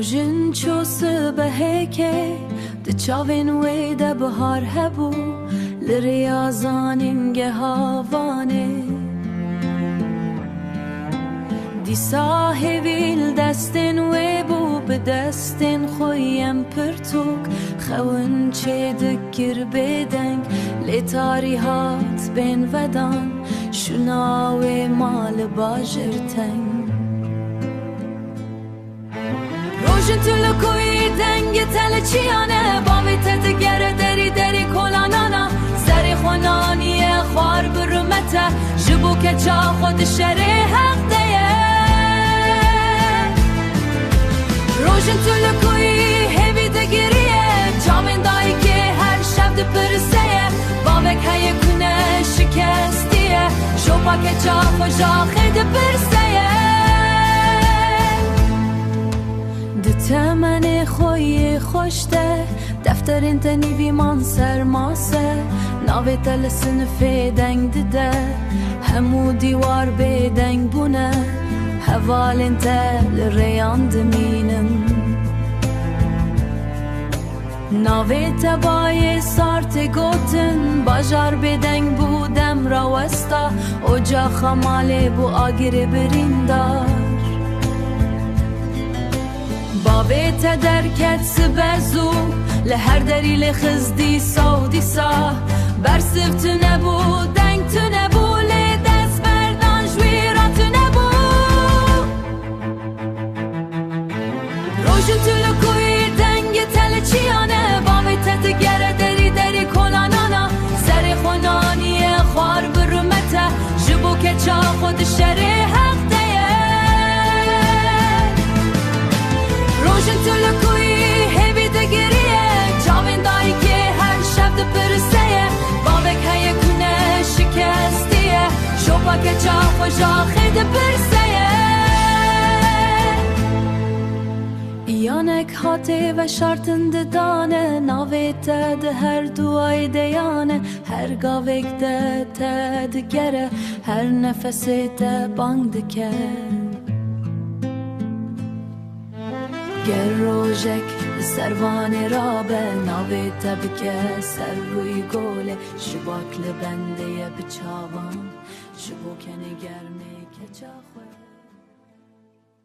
روژن چو سبه که ده چاوین وی ده بهار هبو لریازانینگه هاوانه دی صاحبیل دستن وی بو به دستن خویم پرتوک خون چه دکر بدنگ لطاری هات بین ودان شناوی مال باجر تنگ روژن تلو کوی دنگ تل چیانه باوی تدگره دری کلانانا سری خونانی خوار برمته جبو که چا خود شری حق دیه روژن تلو کوی هیوی دگیریه چاوین دایی که هر شب ده پرسه باوک های کنه شکستیه شوپا که چا خوشا خیده پرسه تمن خوی خوشته دفترین تنیوی من سرماسه ناوی تل سنف دنگ دده همو دیوار به دنگ بونه حوالین تل ریان دمینن ناوی تبای سارت گوتن باجار به دنگ بودم راوستا اوجا خماله بو آگیر بریندار باوی تا درکت سبزو لهر دری لخزدی ساودی سا برسف تو نبو دنگ تو نبو لی دست بردان جویرا تو نبو روژن تو لکوی دنگ تل چیانه باوی تا تگره دری کلانانا سر خونانی خوار برمته جبو که چا خود شری حق روژن تو لکوی هیوی دگیریه چاوین دایی که هر شب ده پرسه باوک های کنه شکستیه شوپا که چا خوشا خیده پرسه ایانک هاته و شارتن دانه ناوی ده هر دوای دیانه هر گاوک ده تدگره هر نفس ده بانگ دکه گر روژک سروان را به ناوی تبکه سر روی گوله شباک لبنده بچاوان شبو کنه گرمه که چاخوه